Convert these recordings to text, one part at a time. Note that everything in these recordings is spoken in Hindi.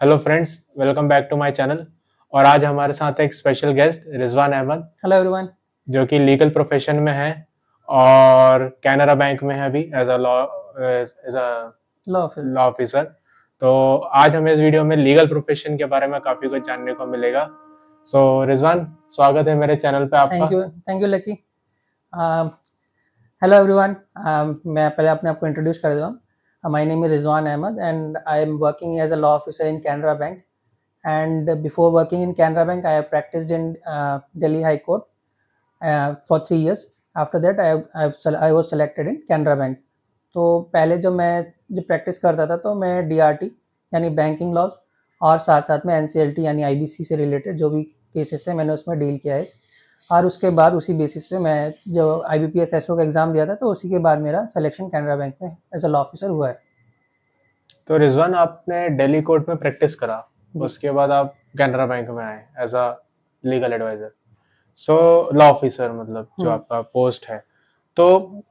Hello friends, welcome back to my channel. और आज हमारे साथ एक special guest Rizwan Ahmed, hello everyone. जो कि लीगल प्रोफेशन में है और कैनरा बैंक में है अभी as a law office. Law officer. तो आज हमें इस वीडियो में लीगल प्रोफेशन के बारे में काफ़ी कुछ जानने को मिलेगा। सो रिजवान, स्वागत है मेरे चैनल पे आपका। Thank you Lucky. Hello everyone. मैं पहले अपने आप को इंट्रोड्यूस कर देता हूँ। My name is Rizwan Ahmed and I am working as a law officer in Canara Bank. And before working in Canara Bank I have practised in Delhi high Court for 3 years. After that I was selected in Canara Bank. तो पहले जो प्रैक्टिस करता था तो मैं डीआरटी यानी बैंकिंग लॉज और साथ साथ में एनसीएलटी यानी आईबीसी से रिलेटेड जो भी केसेस थे मैंने उसमें डील किया है। और उसके बाद उसी बेसिस पे मैं जो आईबीपीएस एसओ का एग्ज़ाम दिया था तो उसी के बाद मेरा सिलेक्शन कैनरा बैंक में एज अ लॉ ऑफिसर हुआ है। तो रिजवान, आपने दिल्ली कोर्ट में प्रैक्टिस करा, जी। उसके बाद आप कैनरा बैंक में आए as a legal adviser. So law officer मतलब जो हम्म। आपका पोस्ट है, तो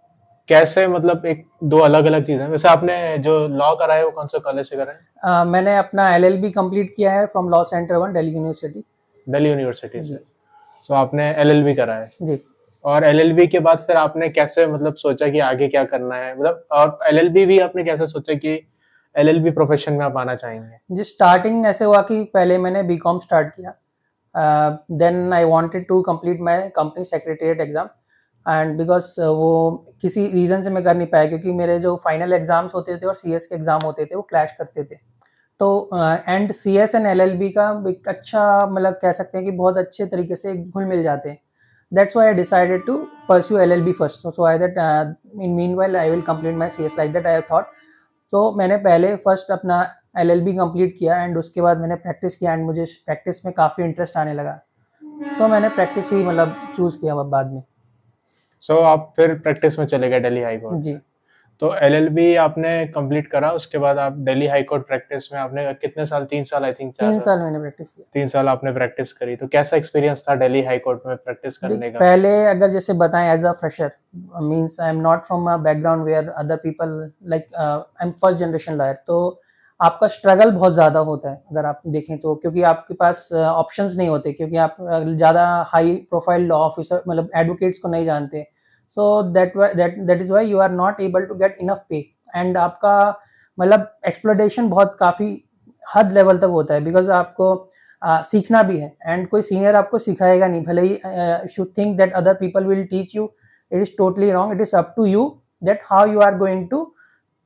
कैसे, मतलब एक दो अलग अलग चीजें हैं। वैसे आपने जो लॉ करा है वो कौन से कॉलेज से करा है? मैंने अपना एलएलबी कंप्लीट किया है from law centre one Delhi university. Delhi university से। जी। सो आपने एलएलबी करा है, जी। और एलएलबी के बाद फिर आपने कैसे मतलब सोचा कि आगे क्या करना है, मतलब और एलएलबी भी आपने कैसे सोचा कि एलएलबी प्रोफेशन में आप आना चाहेंगे? जी, स्टार्टिंग ऐसे हुआ कि पहले मैंने बीकॉम स्टार्ट किया। Then I wanted to complete my company secretariat exam and because वो किसी रीज़न से मैं कर नहीं पाया क्योंकि मेरे जो फाइनल एग्जाम्स होते थे और सीएस के एग्ज़ाम होते थे वो क्लैश करते थे। तो एंड सीएस एंड एलएलबी का एक अच्छा मतलब कह सकते हैं कि बहुत अच्छे तरीके से घुल मिल जाते हैं। That's why I decided to pursue LLB first, so I that in meanwhile I will complete my CS like that I have thought. सो मैंने पहले फर्स्ट अपना एलएलबी कंप्लीट किया एंड उसके बाद मैंने प्रैक्टिस किया एंड मुझे प्रैक्टिस में काफ़ी इंटरेस्ट आने लगा। तो मैंने प्रैक्टिस ही मतलब चूज़ किया बाद में। सो आप फिर प्रैक्टिस में चले गए दिल्ली हाई कोर्ट में। जी। तो एलएलबी आपने कंप्लीट करा, उसके बाद आप दिल्ली हाई कोर्ट प्रैक्टिस में आपने कितने साल, 3 साल, आई थिंक 4 साल, 3 साल मैंने प्रैक्टिस किया। 3 साल आपने प्रैक्टिस करी। तो कैसा एक्सपीरियंस था दिल्ली हाई कोर्ट में प्रैक्टिस देख, करने का? पहले अगर जैसे बताएं as a fresher means I am not from a background where other people like I am first generation lawyer. तो आपका स्ट्रगल बहुत ज़्यादा होता है अगर आप देखें तो, क्योंकि आपके पास ऑप्शंस नहीं होते, क्योंकि आप ज़्यादा हाई प्रोफाइल लॉ ऑफिसर मतलब एडवोकेट्स को नहीं जानते। So that is why you are not able to get enough pay and आपका मतलब एक्सप्लोटेशन बहुत काफ़ी हद लेवल तक होता है बिकॉज आपको सीखना भी है एंड कोई सीनियर आपको सिखाएगा नहीं, भले ही you think that other people will teach you, it is totally wrong. It is up to you that how you are going to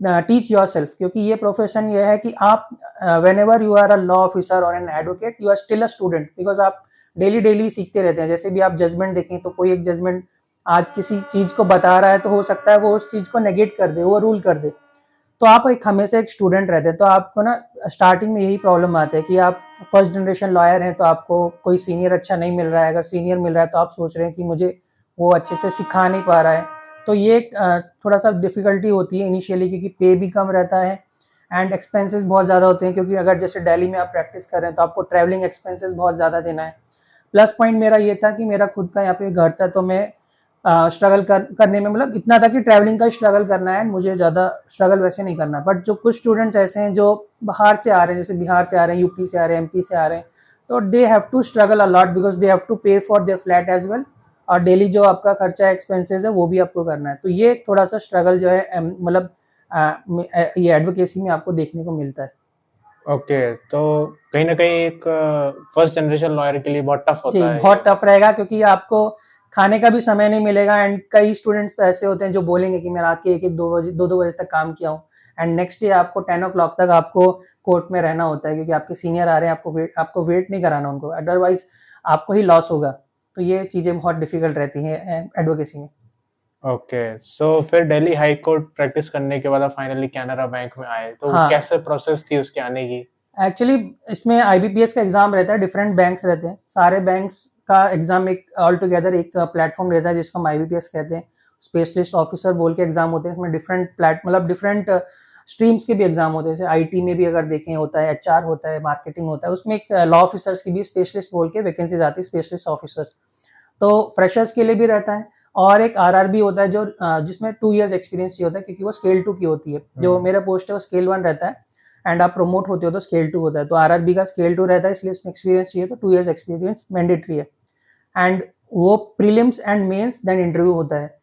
teach yourself, क्योंकि ये प्रोफेशन ये है कि आप whenever you are a law officer और an advocate you are still a student, because आप डेली डेली सीखते रहते हैं। जैसे भी आप जजमेंट देखें तो कोई एक जजमेंट आज किसी चीज को बता रहा है तो हो सकता है वो उस चीज को नेगेट कर दे, वो रूल कर दे। तो आप एक हमेशा एक स्टूडेंट रहते हैं, तो आपको ना स्टार्टिंग में यही प्रॉब्लम आती है कि आप फर्स्ट जनरेशन लॉयर हैं तो आपको कोई सीनियर अच्छा नहीं मिल रहा है। अगर सीनियर मिल रहा है तो आप सोच रहे हैं कि मुझे वो अच्छे से सिखा नहीं पा रहा है। तो ये थोड़ा सा डिफिकल्टी होती है इनिशियली, क्योंकि पे भी कम रहता है एंड एक्सपेंसेस बहुत ज़्यादा होते हैं, क्योंकि अगर जैसे दिल्ली में आप प्रैक्टिस कर रहे हैं तो आपको ट्रैवलिंग एक्सपेंसेस बहुत ज़्यादा देना है। प्लस पॉइंट मेरा ये था कि मेरा खुद का यहाँ पे घर था, तो मैं करने में मतलब इतना था कि ट्रैवलिंग का स्ट्रगल करना है, मुझे ज़्यादा स्ट्रगल वैसे नहीं करना। बट जो कुछ स्टूडेंट्स ऐसे हैं जो बाहर से आ रहे हैं, जैसे बिहार से आ रहे हैं, यूपी से आ रहे हैं, एमपी से आ रहे हैं, तो they have to struggle a lot because they have to pay for their flat as well, और डेली जो आपका खर्चा एक्सपेंसेस है वो भी आपको करना है। तो ये थोड़ा सा स्ट्रगल जो है मतलब ये एडवोकेसी में आपको देखने को मिलता है। ओके, तो कहीं ना कहीं एक फर्स्ट जनरेशन लॉयर के लिए बहुत टफ जी, होता है ये। बहुत टफ रहेगा क्योंकि आपको खाने का भी समय नहीं मिलेगा एंड कई स्टूडेंट्स ऐसे होते हैं जो बोलेंगे कि मैं रात के 1-1 2 बजे 2-2 बजे तक काम किया हूँ एंड नेक्स्ट डे आपको 10 o'clock तक आपको कोर्ट में रहना होता है, क्योंकि आपके सीनियर आ रहे हैं, आपको वेट नहीं कराना उनको, अदरवाइज आपको ही लॉस होगा। तो ये चीज़ें बहुत डिफिकल्ट रहती हैं एडवोकेसी में। ओके, सो फिर दिल्ली हाई कोर्ट प्रैक्टिस करने के बाद आप फाइनली कैनरा बैंक में आए, तो हाँ, कैसे प्रोसेस थी उसके आने की? एक्चुअली इसमें आईबीपीएस का एग्जाम रहता है, डिफरेंट बैंक्स रहते हैं, सारे बैंक्स का एग्जाम एक ऑल टुगेदर एक प्लेटफॉर्म रहता है जिसको हम आईबीपीएस कहते हैं। स्पेशलिस्ट ऑफिसर बोल के एग्जाम होते हैं, इसमें डिफरेंट मतलब डिफरेंट स्ट्रीम्स के भी एग्जाम होते हैं। जैसे आईटी में भी अगर देखें होता है, एचआर होता है, मार्केटिंग होता है, उसमें एक लॉ ऑफिसर्स की भी स्पेशलिस्ट बोल के वैकेंसीज आती है, स्पेशलिस्ट ऑफिसर्स। तो फ्रेशर्स के लिए भी रहता है। और एक आरआरबी होता है जो जिसमें 2 years एक्सपीरियंस चाहिए होता है, क्योंकि वो स्केल 2 की होती है। जो मेरा पोस्ट है वो स्केल 1 रहता है एंड आप प्रमोट होते हो तो स्केल 2 होता है। तो आरआरबी का स्केल 2 रहता है, इसलिए इसमें एक्सपीरियंस चाहिए, तो 2 इयर्स एक्सपीरियंस मैंडेटरी है। एंड वो prelims and mains then interview होता है।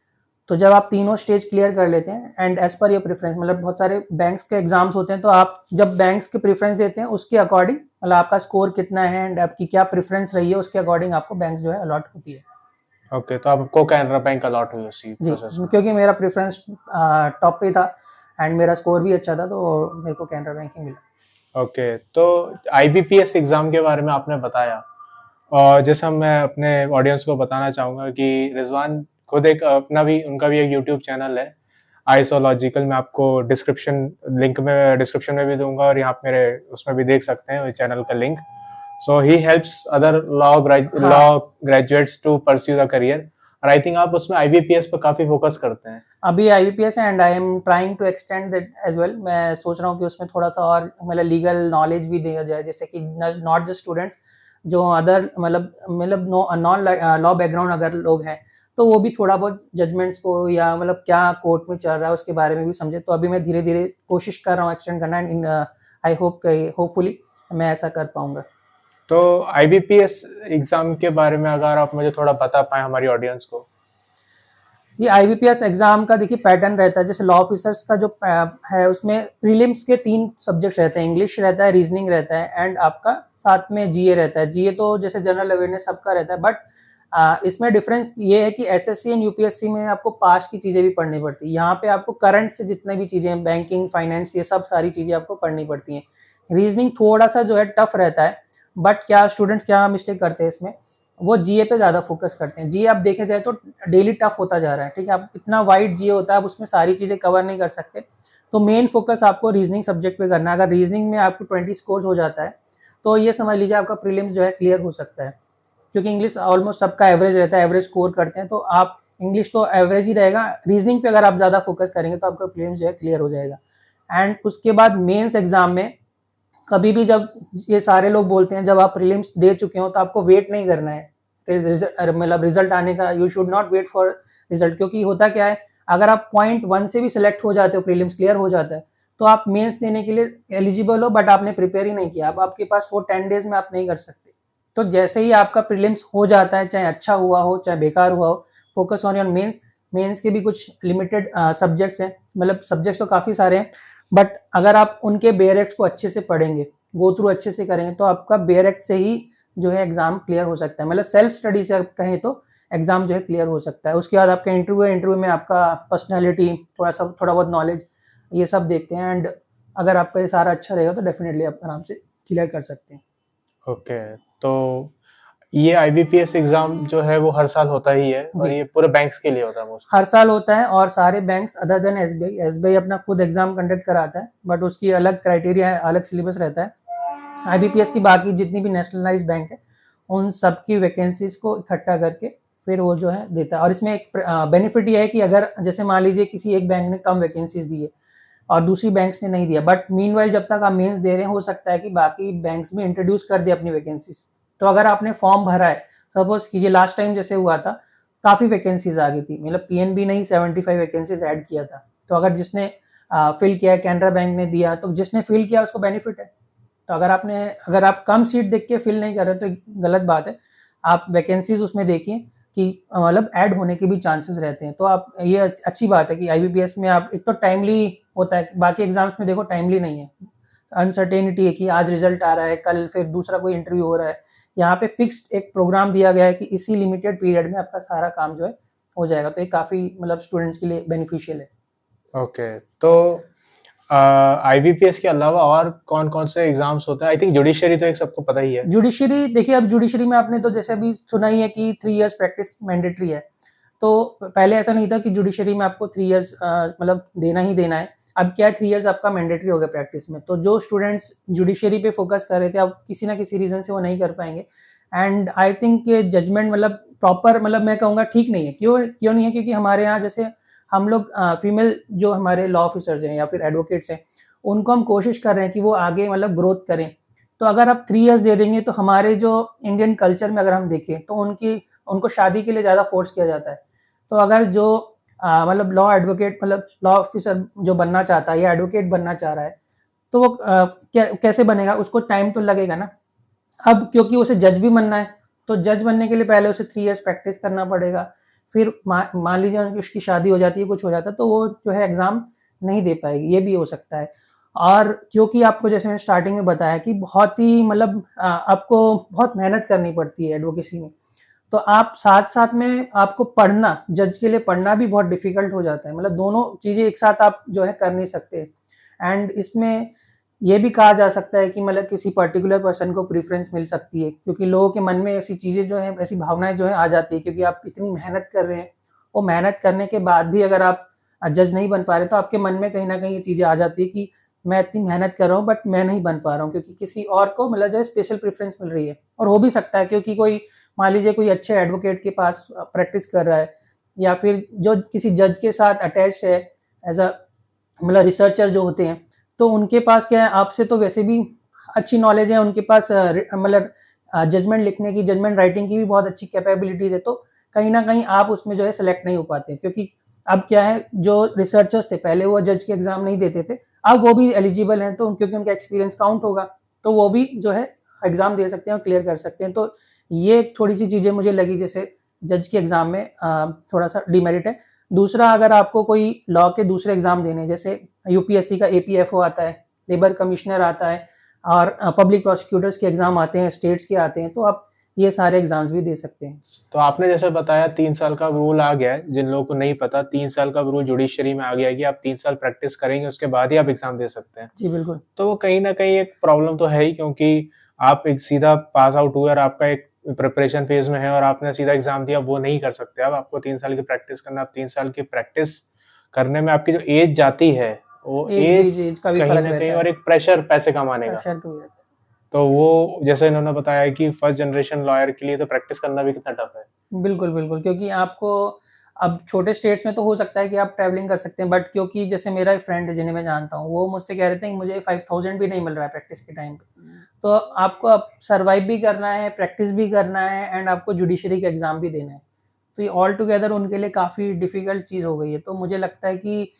तो जब आप तीनों स्टेज क्लियर कर लेते हैं and as per your preference, मतलब बहुत सारे बैंक्स के एग्जाम्स होते हैं, तो आप जब बैंक्स के प्रेफरेंस देते हैं उसके अकॉर्डिंग, मतलब आपका स्कोर कितना है एंड आपकी क्या प्रेफरेंस रही है उसके अकॉर्डिंग आपको बैंक्स जो है अलॉट होती है। ओके, तो आपको कैनरा बैंक अलॉट हुई उसी जी, प्रोसेस में। क्योंकि मेरा प्रेफरेंस टॉप पे था एंड मेरा स्कोर भी अच्छा था, तो मेरे को कैनरा बैंक ही मिला। ओके, तो आईबीपीएस एग्जाम के बारे में आपने बताया, और जैसा मैं अपने ऑडियंस को बताना चाहूंगा कि रिजवान खुद एक अपना भी, उनका भी एक यूट्यूब चैनल है आइसोलॉजिकल। मैं आपको डिस्क्रिप्शन लिंक में डिस्क्रिप्शन में भी दूंगा, और यहाँ पे मेरे उसमें भी देख सकते हैं चैनल का link. So he helps other हाँ, law graduates to pursue the career, और आई थिंक आप उसमें आईबीपीएस पर काफी फोकस करते हैं। अभी आईबीपीएस है and I am trying to extend that as well. मैं सोच रहा हूँ कि उसमें थोड़ा सा और मतलब लीगल नॉलेज भी दिया जाए, जैसे कि नॉट जस्ट स्टूडेंट्स, जो अदर मतलब नॉन लॉ बैकग्राउंड अगर लोग हैं, तो वो भी थोड़ा बहुत जजमेंट्स को या मतलब क्या कोर्ट में चल रहा है उसके बारे में भी समझे। तो अभी मैं धीरे धीरे कोशिश कर रहा हूँ एक्सटेंड करना, एंड आई होपफुली मैं ऐसा कर पाऊंगा। तो आईबीपीएस एग्जाम के बारे में अगर आप मुझे थोड़ा बता पाए हमारी ऑडियंस को। ये आईबीपीएस एग्जाम का देखिए पैटर्न रहता है, जैसे लॉ ऑफिसर्स का जो है उसमें प्रीलिम्स के 3 सब्जेक्ट्स रहते हैं, इंग्लिश रहता है, रीजनिंग रहता है एंड आपका साथ में जीए रहता है। जीए तो जैसे जनरल अवेयरनेस सबका रहता है, बट इसमें डिफरेंस ये है कि एसएससी एंड यूपीएससी में आपको पास्ट की चीजें भी पढ़नी पड़ती है, यहाँ पे आपको करंट से जितने भी चीजें बैंकिंग फाइनेंस ये सब सारी चीजें आपको पढ़नी पड़ती हैं। रीजनिंग थोड़ा सा जो है टफ रहता है, बट क्या स्टूडेंट्स क्या मिस्टेक करते हैं इसमें, वो जीए पे ज्यादा फोकस करते हैं। जीए आप देखे जाए तो डेली टफ होता जा रहा है, ठीक है, आप इतना वाइड जीए होता है, आप उसमें सारी चीजें कवर नहीं कर सकते। तो मेन फोकस आपको रीजनिंग सब्जेक्ट पे करना है। अगर रीजनिंग में आपको 20 स्कोर हो जाता है तो ये समझ लीजिए आपका प्रीलिम्स जो है क्लियर हो सकता है, क्योंकि इंग्लिश ऑलमोस्ट सबका एवरेज रहता है, एवरेज स्कोर करते हैं, तो आप इंग्लिश तो एवरेज ही रहेगा, रीजनिंग पे अगर आप ज्यादा फोकस करेंगे तो आपका प्रीलिम्स जो है क्लियर हो जाएगा। एंड उसके बाद मेंस एग्जाम में कभी भी जब ये सारे लोग बोलते हैं जब आप प्रीलिम्स दे चुके हो तो आपको वेट नहीं करना है मतलब रिजल्ट आने का, you should not wait for result, क्योंकि होता क्या है, अगर आप पॉइंट 1 से भी सिलेक्ट हो जाते हो, प्रीलिम्स क्लियर हो जाता है, तो आप मेंस देने के लिए एलिजिबल हो, बट आपने प्रिपेयर ही नहीं किया, अब आपके पास वो 10 डेज में आप नहीं कर सकते। तो जैसे ही आपका प्रीलिम्स हो जाता है, चाहे अच्छा हुआ हो चाहे बेकार हुआ हो, focus on your mains. Mains के भी कुछ लिमिटेड सब्जेक्ट्स हैं, मतलब सब्जेक्ट्स तो काफी सारे हैं, बट अगर आप उनके बेयर एक्ट को अच्छे से पढ़ेंगे, गो थ्रू अच्छे से करेंगे, तो आपका बेयर एक्ट से ही जो है एग्जाम क्लियर हो सकता है, मतलब सेल्फ स्टडी से आप कहें तो एग्जाम जो है क्लियर हो सकता है। उसके बाद आपका इंटरव्यू में आपका पर्सनैलिटी, थोड़ा बहुत नॉलेज, ये सब देखते हैं, एंड अगर आपका ये सारा अच्छा रहेगा तो डेफिनेटली आप आराम से क्लियर कर सकते हैं। ओके, तो ये आईबीपीएस एग्जाम जो है वो हर साल होता ही है, और जी, ये पूरे बैंक्स के लिए होता है मोस्ट। हर साल होता है, और सारे banks other than SBI, SBI अपना खुद एग्जाम कंडक्ट कराता है, बट उसकी अलग क्राइटेरिया है, अलग सिलेबस रहता है। आईबीपीएस की बाकी जितनी भी नेशनलाइज्ड बैंक है उन सब की वैकेंसीज को इकट्ठा करके फिर वो जो है देता है। और इसमें एक बेनिफिट ये है कि अगर जैसे मान लीजिए किसी एक बैंक ने कम वैकेंसीज दी है और दूसरी बैंक्स ने नहीं दिया, बट मीनवाइल जब तक आप मेंस दे रहे हैं, हो सकता है कि बाकी बैंक्स में इंट्रोड्यूस कर दे अपनी वैकेंसीज। तो अगर आपने फॉर्म भरा है, सपोज कीजिए लास्ट टाइम जैसे हुआ था, काफी वैकेंसीज आ गई थी, मतलब पीएनबी ने ही 75 वैकेंसीज ऐड किया था, तो अगर जिसने फिल किया, कैनरा बैंक ने दिया, तो जिसने फिल किया उसको बेनिफिट है। तो अगर आप कम सीट देख के फिल नहीं कर रहे तो गलत बात है। आप वैकेंसीज उसमें देखिए कि मतलब ऐड होने के भी चांसेस रहते हैं, तो आप ये अच्छी बात है कि आईबीपीएस में आप एक तो टाइमली होता है, बाकी एग्जाम्स में देखो टाइमली नहीं है, अनसर्टेनिटी है कि आज रिजल्ट आ रहा है, कल फिर दूसरा कोई इंटरव्यू हो रहा है। यहाँ पे फिक्स्ड एक प्रोग्राम दिया गया है कि इसी लिमिटेड पीरियड में आपका सारा काम जो है हो जाएगा, तो ये काफी मतलब स्टूडेंट्स के लिए बेनिफिशियल है। ओके, तो आईबीपीएस के अलावा और कौन कौन से एग्जाम्स होते हैं? आई थिंक जुडिशरी तो एक सबको पता ही है। जुडिशरी देखिए, अब जुडिशरी में आपने तो जैसे अभी सुना ही है कि 3 इयर्स प्रैक्टिस मैंडेटरी है, तो पहले ऐसा नहीं था कि जुडिशरी में आपको 3 इयर्स मतलब देना ही देना है। अब क्या है, 3 इयर्स आपका मैंडेटरी हो गया प्रैक्टिस में, तो जो स्टूडेंट्स जुडिशरी पे फोकस कर रहे थे अब किसी ना किसी रीजन से वो नहीं कर पाएंगे। एंड आई थिंक ये जजमेंट मतलब प्रॉपर, मतलब मैं कहूँगा ठीक नहीं है। क्यों क्यों नहीं है, क्योंकि हमारे यहाँ जैसे हम लोग फीमेल जो हमारे लॉ ऑफिसर्स हैं या फिर एडवोकेट्स हैं, उनको हम कोशिश कर रहे हैं कि वो आगे मतलब ग्रोथ करें। तो अगर आप 3 इयर्स दे देंगे तो हमारे जो इंडियन कल्चर में अगर हम देखें तो उनको शादी के लिए ज़्यादा फोर्स किया जाता है। तो अगर जो मतलब लॉ एडवोकेट मतलब लॉ ऑफिसर जो बनना चाहता है या एडवोकेट बनना चाह रहा है, तो वो कैसे बनेगा, उसको टाइम तो लगेगा ना। अब क्योंकि उसे जज भी बनना है, तो जज बनने के लिए पहले उसे 3 इयर्स प्रैक्टिस करना पड़ेगा। फिर मान लीजिए उसकी शादी हो जाती है, कुछ हो जाता है, तो वो जो है एग्ज़ाम नहीं दे पाएगी, ये भी हो सकता है। और क्योंकि आपको जैसे मैंने स्टार्टिंग में बताया कि बहुत ही मतलब आपको बहुत मेहनत करनी पड़ती है एडवोकेसी में। तो आप साथ-साथ में आपको पढ़ना, जज के लिए पढ़ना भी बहुत डिफ़िकल्ट हो जाता है। मतलब दोनों चीज़ें एक साथ आप जो है कर नहीं सकते। एंड इसमें ये भी कहा जा सकता है कि मतलब किसी पर्टिकुलर पर्सन को प्रेफ़रेंस मिल सकती है, क्योंकि लोगों के मन में ऐसी चीज़ें जो हैं, ऐसी भावनाएँ जो हैं आ जाती है, क्योंकि आप इतनी मेहनत कर रहे हैं। वो मेहनत करने के बाद भी अगर आप जज नहीं बन पा रहे, तो आपके मन में कहीं न कहीं ये चीज़ें आ जाती है कि मैं इतनी मेहनत कर रहा हूँ, बट मैं नहीं बन पा रहा हूँ, क्योंकि किसी और को मतलब जो है स्पेशल प्रेफ़रेंस मिल रही है। और हो भी सकता है क्योंकि कोई मान लीजिए कोई अच्छे एडवोकेट के पास प्रैक्टिस कर रहा है, या फिर जो किसी जज के साथ अटैच है एज़ अ मतलब रिसर्चर जो होते हैं, तो उनके पास क्या है, आपसे तो वैसे भी अच्छी नॉलेज है, उनके पास मतलब जजमेंट लिखने की, जजमेंट राइटिंग की भी बहुत अच्छी कैपेबिलिटीज़ है, तो कहीं न कहीं आप उसमें जो है सेलेक्ट नहीं हो पाते, क्योंकि अब क्या है, जो रिसर्चर्स थे पहले वो जज के एग्ज़ाम नहीं देते थे, अब वो भी एलिजिबल हैं, तो क्योंकि उनका एक्सपीरियंस काउंट होगा, तो वो भी जो है एग्ज़ाम दे सकते हैं और क्लियर कर सकते हैं। तो ये थोड़ी-सी चीज़ें मुझे लगी, जैसे जज के एग्ज़ाम में थोड़ा-सा डिमेरिट है। दूसरा, अगर आपको कोई लॉ के दूसरे एग्ज़ाम देने हैं, जैसे यूपीएससी का एपीएफओ आता है, लेबर कमिश्नर आता है, और पब्लिक प्रोसिक्यूटर्स के एग्ज़ाम आते हैं, स्टेट्स के आते हैं, तो आप ये सारे एग्ज़ाम्स भी दे सकते हैं। तो आपने जैसे बताया 3 साल का रूल आ गया है, जिन लोगों को नहीं पता 3 साल का रूल जुडिशरी में आ गया है कि आप 3 साल प्रैक्टिस करेंगे, उसके बाद ही आप एग्ज़ाम दे सकते हैं। जी, बिल्कुल। तो वो कहीं न कहीं एक प्रॉब्लम तो है ही, क्योंकि आप एक सीधा पास आउट हुए और आपका एक प्रिपरेशन फेज़ में है और आपने सीधा एग्ज़ाम दिया, वो नहीं कर सकते। अब आपको 3 साल की प्रैक्टिस करना, अब 3 साल की प्रैक्टिस करने में आपकी जो एज जाती है, वो एज एज का भी कहीं फ़र्क न कहीं, रहता और है, एक प्रेशर पैसे कमाने का। प्रेशर का भी रहता तो वो जैसे इन्होंने बताया कि फर्स्ट जनरेशन लॉयर के लिए तो प्रैक्टिस करना भी कितना टफ है। है। बिल्कुल, बिल्कुल, क्योंकि आपको अब छोटे स्टेट्स में तो हो सकता है कि आप ट्रैवलिंग कर सकते हैं, बट क्योंकि जैसे मेरा एक फ्रेंड है जिन्हें मैं जानता हूँ, वो मुझसे कह रहे थे कि मुझे 5000 भी नहीं मिल रहा है प्रैक्टिस के टाइम पे। तो आपको अब सर्वाइव भी करना है, प्रैक्टिस भी करना है, एंड आपको जुडिशरी का एग्ज़ाम भी देना है। तो ये ऑल टुगेदर उनके लिए काफ़ी डिफ़िकल्ट चीज़ हो गई है। तो मुझे लगता है कि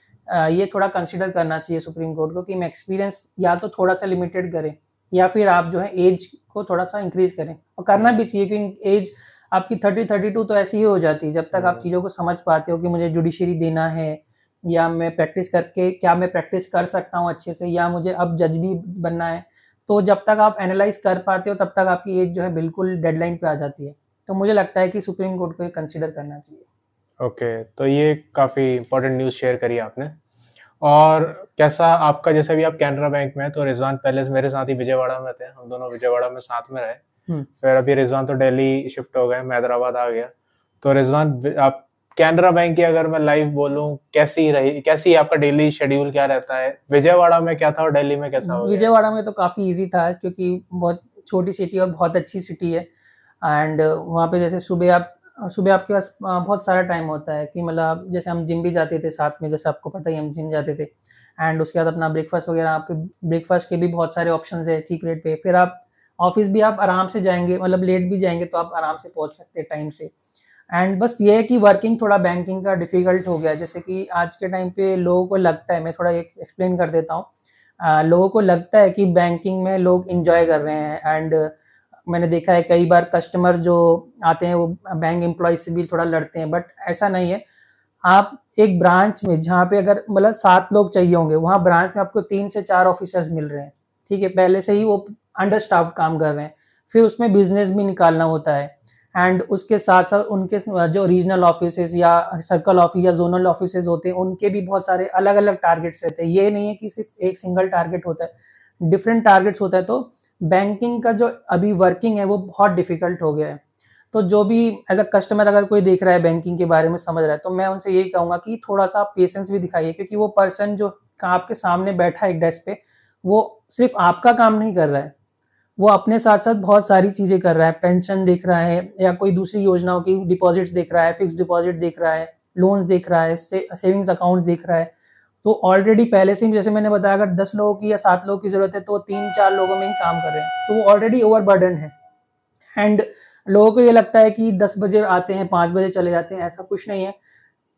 ये थोड़ा कंसिडर करना चाहिए सुप्रीम कोर्ट को, कि मैं एक्सपीरियंस या तो थोड़ा-सा लिमिटेड करें, या फिर आप जो है एज को थोड़ा-सा इंक्रीज़ करें, और करना भी चाहिए, क्योंकि एज आपकी 30-32 तो ऐसी ही हो जाती है, जब तक आप चीज़ों को समझ पाते हो कि मुझे जुडिशरी देना है, या मैं प्रैक्टिस करके क्या मैं प्रैक्टिस कर सकता हूँ अच्छे से, या मुझे अब जज भी बनना है। तो जब तक आप एनालाइज़ कर पाते हो, तब तक आपकी एज जो है बिल्कुल डेडलाइन पे आ जाती है। तो मुझे लगता है कि सुप्रीम कोर्ट को ये कंसीडर करना चाहिए। ओके, तो ये काफ़ी इम्पोर्टेंट न्यूज़ शेयर करी आपने। और कैसा आपका, जैसे अभी आप कैनरा बैंक में हैं, तो रिज़वान पहले से मेरे साथ ही विजयवाड़ा में थे, हम दोनों विजयवाड़ा में साथ में रहे। हुँ। फिर अभी रिज़वान तो दिल्ली शिफ्ट हो गए, मैं हैदराबाद आ गया। तो रिज़वान, आप कैनरा बैंक की अगर मैं लाइफ़ बोलूँ, कैसी आपका डेली शेड्यूल क्या रहता है? विजयवाड़ा में क्या था और दिल्ली में कैसा हो गया है? विजयवाड़ा में तो काफ़ी ईज़ी था, क्योंकि बहुत छोटी सिटी और बहुत अच्छी सिटी है। एंड वहाँ पे जैसे सुबह आपके पास बहुत सारा टाइम होता है, कि मतलब जैसे हम जिम भी जाते थे साथ में, जैसे आपको पता ही है, हम जिम जाते थे। एंड उसके बाद अपना ब्रेकफ़ास्ट वगैरह, आप ब्रेकफ़ास्ट के भी बहुत सारे ऑप्शंस है चीप रेट पे। फिर आप ऑफ़िस भी आप आराम से जाएँगे, मतलब लेट भी जाएँगे तो आप आराम से पहुँच सकते हैं टाइम से। एंड बस ये है कि वर्किंग थोड़ा बैंकिंग का डिफ़िकल्ट हो गया है। जैसे कि आज के टाइम पे लोगों को लगता है, मैं थोड़ा एक एक्सप्लेन कर देता हूँ। लोगों को लगता है कि बैंकिंग में लोग एन्जॉय कर रहे हैं, एंड मैंने देखा है कई बार कस्टमर जो आते हैं वो बैंक एम्प्लॉय से भी थोड़ा लड़ते हैं, बट ऐसा नहीं है। आप एक ब्रांच में जहाँ पे अगर मतलब 7 लोग चाहिए होंगे, वहाँ ब्रांच में आपको 3 से 4 ऑफिसर्स मिल रहे हैं, ठीक है? पहले से ही वो अंडर स्टाफ्ड काम कर रहे हैं। फिर उसमें बिज़नेस भी निकालना होता है, एंड उसके साथ-साथ उनके जो रीजनल ऑफिसेज़ या सर्कल ऑफिस या ज़ोनल ऑफिसेज़ होते हैं, उनके भी बहुत सारे अलग-अलग टारगेट्स रहते हैं। ये नहीं है कि सिर्फ़ एक सिंगल टारगेट होता है, डिफरेंट टारगेट्स होता है, तो बैंकिंग का जो अभी वर्किंग है वो बहुत डिफ़िकल्ट हो गया है। तो जो भी एज़ अ कस्टमर अगर कोई देख रहा है बैंकिंग के बारे में समझ रहा है, तो मैं उनसे यही कहूँगा कि थोड़ा-सा आप पेशेंस भी दिखाइए, क्योंकि वो पर्सन जो आपके सामने बैठा है एक डेस्क पे, वो सिर्फ़ आपका काम नहीं कर रहा है, वो अपने साथ-साथ बहुत सारी चीज़ें कर रहा है, पेंशन देख रहा है, या कोई दूसरी योजनाओं की डिपॉज़िट्स देख रहा है, फिक्स्ड डिपॉज़िट देख रहा है, लोन्स देख रहा है, सेविंग्स अकाउंट्स देख रहा है। तो ऑलरेडी पहले से ही, जैसे मैंने बताया, अगर 10 लोगों की या 7 लोगों की ज़रूरत है, तो वो 3-4 लोगों में ही काम कर रहे हैं, तो वो ऑलरेडी ओवरबर्डन है। एंड लोगों को ये लगता है कि 10 बजे आते हैं, 5 बजे चले जाते हैं, ऐसा कुछ नहीं है।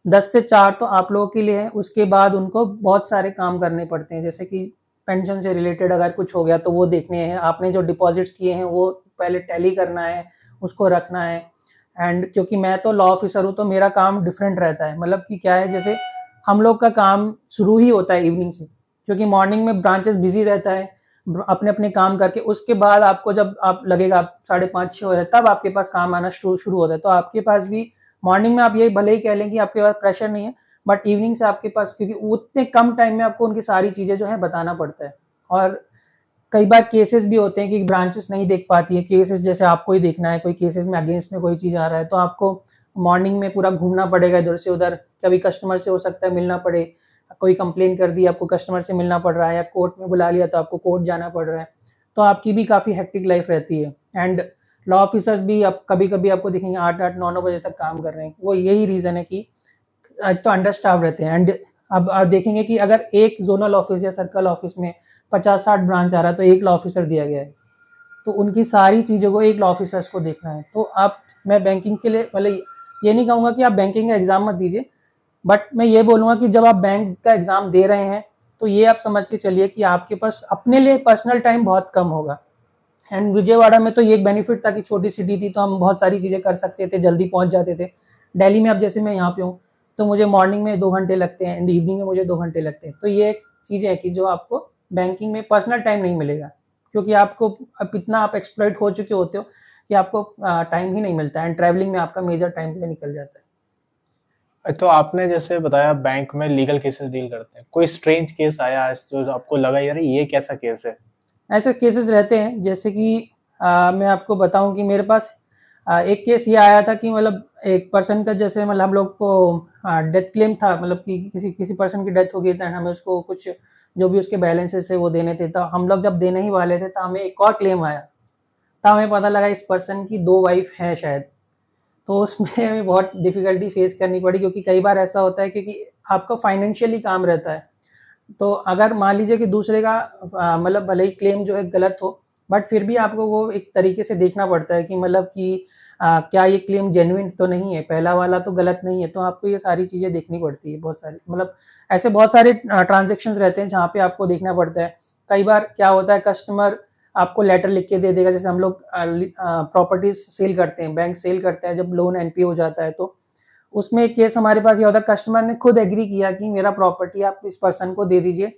10 से 4 तो आप लोगों के लिए है, उसके बाद उनको बहुत सारे काम करने पड़ते हैं, जैसे कि पेंशन से रिलेटेड अगर कुछ हो गया तो वो देखने हैं, आपने जो डिपॉजिट्स किए हैं वो पहले टैली करना है, उसको रखना है। एंड क्योंकि मैं तो लॉ ऑफिसर हूँ तो मेरा काम डिफरेंट रहता है, मतलब कि क्या है, जैसे हम लोग का काम शुरू ही होता है इवनिंग से, क्योंकि मॉर्निंग में ब्रांचेस बिजी रहता है अपने अपने काम करके, उसके बाद आपको जब आप लगेगा आप 5:30-6 हो जाए तब आपके पास काम आना शुरू होता है। तो आपके पास भी मॉर्निंग में आप ये भले ही कह लें कि आपके पास प्रेशर नहीं है, बट इवनिंग से आपके पास, क्योंकि उतने कम टाइम में आपको उनकी सारी चीजें जो है बताना पड़ता है। और कई बार केसेस भी होते हैं कि ब्रांचेस नहीं देख पाती है केसेस, जैसे आपको ही देखना है, कोई केसेस में अगेंस्ट में कोई चीज आ रहा है तो आपको मॉर्निंग में पूरा घूमना पड़ेगा इधर से उधर, कभी कस्टमर से हो सकता है मिलना पड़े, कोई कंप्लेन कर दी आपको कस्टमर से मिलना पड़ रहा है, या कोर्ट में बुला लिया तो आपको कोर्ट जाना पड़ रहा है, तो आपकी भी काफी हेक्टिक लाइफ रहती है। एंड लॉ ऑफिसर्स भी आप कभी कभी आपको दिखेंगे 8-8 9-9 बजे तक काम कर रहे हैं, वो यही रीजन है कि आज तो अंडर स्टाफ रहते हैं। एंड अब आप देखेंगे कि अगर एक जोनल ऑफिस या सर्कल ऑफिस में 50-60 ब्रांच आ रहा है तो एक लॉ ऑफिसर दिया गया है, तो उनकी सारी चीज़ों को एक लॉ ऑफिसर्स को देखना है। तो आप, मैं बैंकिंग के लिए मतलब ये नहीं कहूँगा कि आप बैंकिंग का एग्जाम मत दीजिए, बट मैं ये बोलूँगा कि जब आप बैंक का एग्जाम दे रहे हैं तो ये आप समझ के चलिए कि आपके पास अपने लिए पर्सनल टाइम बहुत कम होगा। एंड विजयवाड़ा में तो ये एक बेनिफिट था कि छोटी सिटी थी तो हम बहुत सारी चीज़ें कर सकते थे, जल्दी पहुंच जाते थे। दिल्ली में अब जैसे मैं यहाँ पे हूँ तो मुझे मॉर्निंग में 2 घंटे लगते हैं एंड इवनिंग में मुझे 2 घंटे लगते हैं, तो ये एक चीज़ है कि जो आपको बैंकिंग में पर्सनल टाइम नहीं मिलेगा, क्योंकि आपको अब इतना आप एक्सप्लॉइट हो चुके होते हो कि आपको टाइम ही नहीं मिलता है, एंड ट्रैवलिंग में आपका मेजर टाइम भी निकल जाता है। तो आपने जैसे बताया बैंक में लीगल केसेस डील करते हैं, कोई स्ट्रेंज केस आया आज जो आपको लगा यार ये कैसा केस है? ऐसे केसेस रहते हैं, जैसे कि मैं आपको बताऊं कि मेरे पास एक केस ये आया था कि मतलब एक पर्सन का, जैसे मतलब हम लोग को डेथ क्लेम था, मतलब कि किसी किसी पर्सन की डेथ हो गई थी, हमें उसको कुछ जो भी उसके बैलेंसेस है वो देने थे, तो हम लोग जब देने ही वाले थे तो हमें एक और क्लेम आया, तब हमें पता लगा इस पर्सन की 2 वाइफ है शायद। तो उसमें हमें बहुत डिफिकल्टी फेस करनी पड़ी, क्योंकि कई बार ऐसा होता है क्योंकि आपका फाइनेंशियली काम रहता है, तो अगर मान लीजिए कि दूसरे का मतलब भले ही क्लेम जो है गलत हो, बट फिर भी आपको वो एक तरीके से देखना पड़ता है कि मतलब कि क्या ये क्लेम जेन्युइन तो नहीं है, पहला वाला तो गलत नहीं है, तो आपको ये सारी चीजें देखनी पड़ती है, बहुत सारी मतलब ऐसे बहुत सारे ट्रांजेक्शन रहते हैं जहाँ पे आपको देखना पड़ता है। कई बार क्या होता है, कस्टमर आपको लेटर लिख के दे देगा, जैसे हम लोग प्रॉपर्टीज सेल करते हैं, बैंक सेल करता है, जब लोन एनपीए हो जाता है तो उसमें एक केस हमारे पास ये होता है, कस्टमर ने खुद एग्री किया कि मेरा प्रॉपर्टी आप इस पर्सन को दे दीजिए,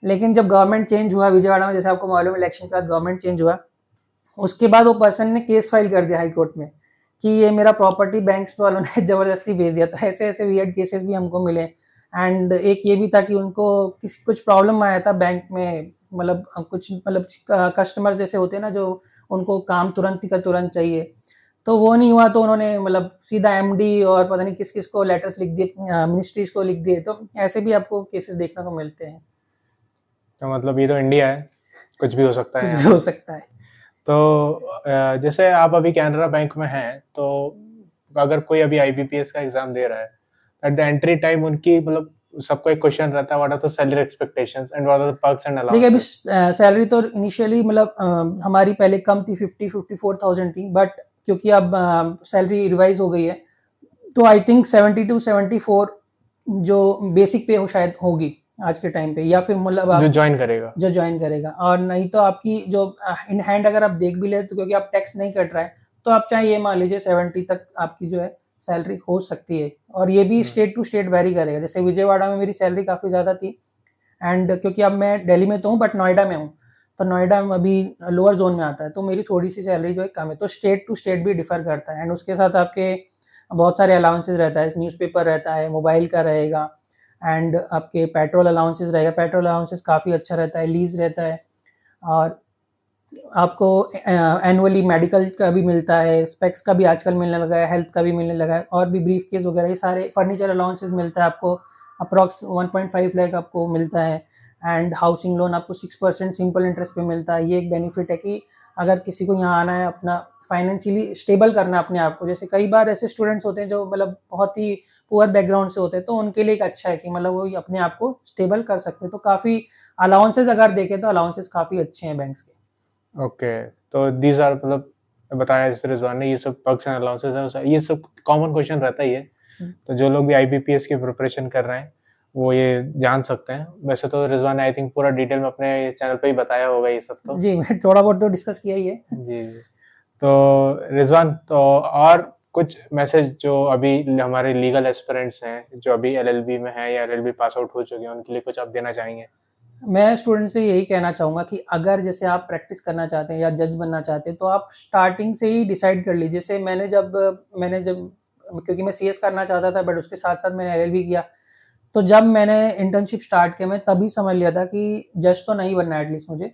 लेकिन जब गवर्नमेंट चेंज हुआ विजयवाड़ा में, जैसे आपको मालूम है इलेक्शन के बाद गवर्नमेंट चेंज हुआ, उसके बाद वो पर्सन ने केस फाइल कर दिया हाई कोर्ट में कि ये मेरा प्रॉपर्टी बैंक्स वालों ने जबरदस्ती भेज दिया। तो ऐसे ऐसे वियर्ड केसेस भी हमको मिले। एंड एक ये भी था कि उनको किसी कुछ प्रॉब्लम आया था बैंक में, मतलब कुछ मतलब कस्टमर जैसे होते हैं ना जो उनको काम तुरंत ही का तुरंत चाहिए, तो वो नहीं हुआ, तो उन्होंने मतलब सीधा एमडी और पता नहीं किस किस को लेटर्स लिख दिए, मिनिस्ट्रीज को लिख दिए, तो ऐसे भी आपको केसेस देखने को मिलते हैं। तो मतलब ये तो इंडिया है, कुछ भी हो सकता है कुछ यहाँ भी हो पे। सकता है। तो जैसे आप अभी कैनरा बैंक में हैं, तो अगर कोई अभी आईबीपीएस का एग्जाम दे रहा है, एट द एंट्री टाइम उनकी मतलब सबको एक क्वेश्चन रहता है, what are the salary expectations and what are the perks and देखिए अभी अलाउंसेस? सैलरी तो इनिशियली मतलब हमारी पहले कम थी, 50-54,000 थी, बट क्योंकि अब सैलरी रिवाइज हो गई है तो आई थिंक 70 to 74 जो बेसिक पे हो शायद होगी आज के टाइम पे, या फिर मतलब जो आप ज्वाइन करेगा। जो ज्वाइन करेगा, और नहीं तो आपकी जो इन हैंड अगर आप देख भी ले तो क्योंकि आप टैक्स नहीं कट रहा है, तो आप चाहे ये मान लीजिए 70 तक आपकी जो है सैलरी हो सकती है। और ये भी हम्म। स्टेट टू स्टेट वेरी करेगा, जैसे विजयवाड़ा में मेरी सैलरी काफ़ी ज़्यादा थी, एंड क्योंकि अब मैं दिल्ली में तो हूँ बट नोएडा में हूँ, तो नोएडा में अभी लोअर जोन में आता है, तो मेरी थोड़ी सी सैलरी जो है कम है, तो स्टेट टू स्टेट भी डिफर करता है। एंड उसके साथ आपके बहुत सारे अलाउंसेस रहता है, न्यूज़पेपर रहता है, मोबाइल का रहेगा, एंड आपके पेट्रोल अलाउंसेस रहेगा, पेट्रोल अलाउंसेस काफ़ी अच्छा रहता है, लीज रहता है, और आपको एनुअली मेडिकल का भी मिलता है, स्पेक्स का भी आजकल मिलने लगा है, हेल्थ का भी मिलने लगा है, और भी ब्रीफ केस वगैरह ये सारे फर्नीचर अलाउंसेस मिलता है आपको, अप्रॉक्स 1.5 लाख आपको मिलता है। एंड हाउसिंग लोन आपको 6% सिंपल इंटरेस्ट पे मिलता है। ये एक बेनिफिट है कि अगर किसी को यहाँ आना है, अपना फाइनेंशियली स्टेबल करना है अपने आप को, जैसे कई बार ऐसे स्टूडेंट्स होते हैं जो मतलब बहुत ही पुअर बैकग्राउंड से होते हैं, तो उनके लिए एक अच्छा है कि मतलब वो अपने आप को स्टेबल कर सकते हैं, तो काफ़ी अलाउंसेस अगर देखें तो अलाउंसेस काफ़ी अच्छे हैं बैंक्स के। ओके, तो दीज आर मतलब बताया जैसे रिजवान ने, ये सब पर्क्स एंड अलाउंसेस है, ये सब कॉमन क्वेश्चन रहता ही है। तो जो लोग भी आईबीपीएस की प्रिपरेशन कर रहे हैं वो ये जान सकते हैं। वैसे तो रिजवान ने आई थिंक पूरा डिटेल में अपने चैनल पे ही बताया होगा ये सब तो। जी, मैं थोड़ा बहुत तो डिस्कस किया ही है। जी जी। तो रिजवान, तो और कुछ मैसेज जो अभी हमारे लीगल एस्पिरेंट्स हैं जो अभी एलएलबी में हैं या एलएलबी पास आउट हो चुके हैं, उनके लिए कुछ आप देना चाहेंगे? मैं स्टूडेंट से यही कहना चाहूँगा कि अगर जैसे आप प्रैक्टिस करना चाहते हैं या जज बनना चाहते हैं, तो आप स्टार्टिंग से ही डिसाइड कर लीजिए। जैसे मैंने जब क्योंकि मैं सीएस करना चाहता था, बट उसके साथ-साथ मैंने एलएलबी किया। तो जब मैंने इंटर्नशिप स्टार्ट किया, मैं तभी समझ लिया था कि जज तो नहीं बनना है एटलीस्ट मुझे,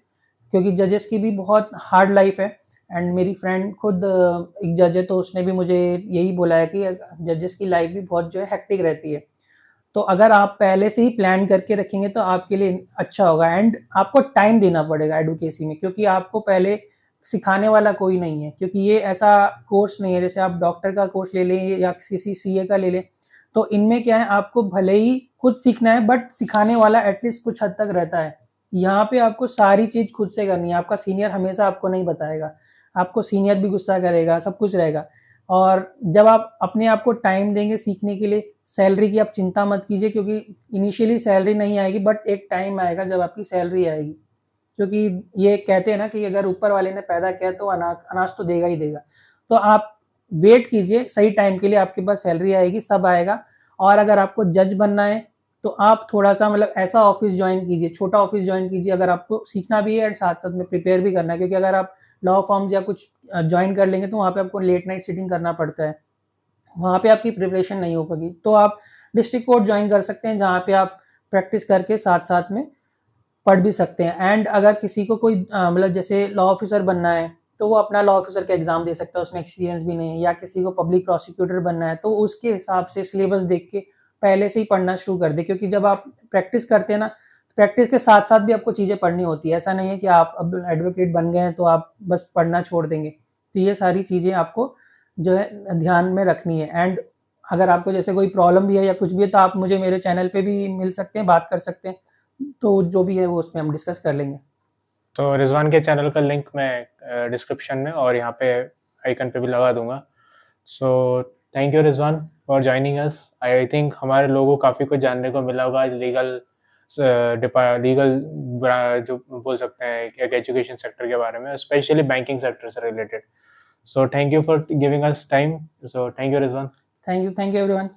क्योंकि जजेस की भी बहुत हार्ड लाइफ है। एंड मेरी फ्रेंड खुद एक जज है, तो उसने भी मुझे यही बोला है कि जजेस की लाइफ भी बहुत जो है हेक्टिक रहती है। तो अगर आप पहले से ही प्लान करके रखेंगे तो आपके लिए अच्छा होगा। एंड आपको टाइम देना पड़ेगा एडवोकेसी में, क्योंकि आपको पहले सिखाने वाला कोई नहीं है, क्योंकि ये ऐसा कोर्स नहीं है जैसे आप डॉक्टर का कोर्स ले लें या किसी सीए का ले लें। तो इनमें क्या है, आपको भले ही खुद सीखना है, बट सिखाने वाला एटलीस्ट कुछ हद तक रहता है। यहाँ पे आपको सारी चीज खुद से करनी है, आपका सीनियर हमेशा आपको नहीं बताएगा, आपको सीनियर भी गुस्सा करेगा, सब कुछ रहेगा। और जब आप अपने आप को टाइम देंगे सीखने के लिए, सैलरी की आप चिंता मत कीजिए, क्योंकि इनिशियली सैलरी नहीं आएगी, बट एक टाइम आएगा जब आपकी सैलरी आएगी। क्योंकि ये कहते हैं ना कि अगर ऊपर वाले ने पैदा किया तो अनाज अनाज तो देगा ही देगा। तो आप वेट कीजिए, सही टाइम के लिए आपके पास सैलरी आएगी, सब आएगा। और अगर आपको जज बनना है तो आप थोड़ा सा मतलब ऐसा ऑफिस ज्वाइन कीजिए, छोटा ऑफिस ज्वाइन कीजिए, अगर आपको सीखना भी है और साथ साथ में प्रिपेयर भी करना है। क्योंकि अगर आप लॉ फॉर्म्स या कुछ ज्वाइन कर लेंगे तो वहाँ पे आपको लेट नाइट सिटिंग करना पड़ता है, वहाँ पे आपकी प्रिपरेशन नहीं हो पाएगी। तो आप डिस्ट्रिक्ट कोर्ट ज्वाइन कर सकते हैं, जहाँ पे आप प्रैक्टिस करके साथ साथ में पढ़ भी सकते हैं। एंड अगर किसी को कोई मतलब जैसे लॉ ऑफिसर बनना है, तो वो अपना लॉ ऑफिसर का एग्जाम दे सकता है, उसमें एक्सपीरियंस भी नहीं है। या किसी को पब्लिक प्रोसिक्यूटर बनना है, तो उसके हिसाब से सिलेबस देख के पहले से ही पढ़ना शुरू कर दे। क्योंकि जब आप प्रैक्टिस करते हैं ना, प्रैक्टिस के साथ साथ भी आपको चीज़ें पढ़नी होती है। ऐसा नहीं है कि आप अब एडवोकेट बन गए हैं तो आप बस पढ़ना छोड़ देंगे। तो ये सारी चीज़ें आपको जो है ध्यान में रखनी है। एंड अगर आपको जैसे कोई प्रॉब्लम भी है या कुछ भी है, तो आप मुझे मेरे चैनल पे भी मिल सकते हैं, बात कर सकते हैं। तो जो भी है वो उसमें हम डिस्कस कर लेंगे। तो रिजवान के चैनल का लिंक मैं डिस्क्रिप्शन में और यहाँ पे आइकन पे भी लगा दूंगा। So thank you Rizwan for joining us. I think हमारे लोगों को काफ़ी कुछ जानने को मिला होगा लीगल लीगल जो बोल सकते हैं एक एजुकेशन सेक्टर के बारे में, स्पेशली बैंकिंग सेक्टर से related. So thank you for giving us time. So thank you Rizwan. Thank you everyone.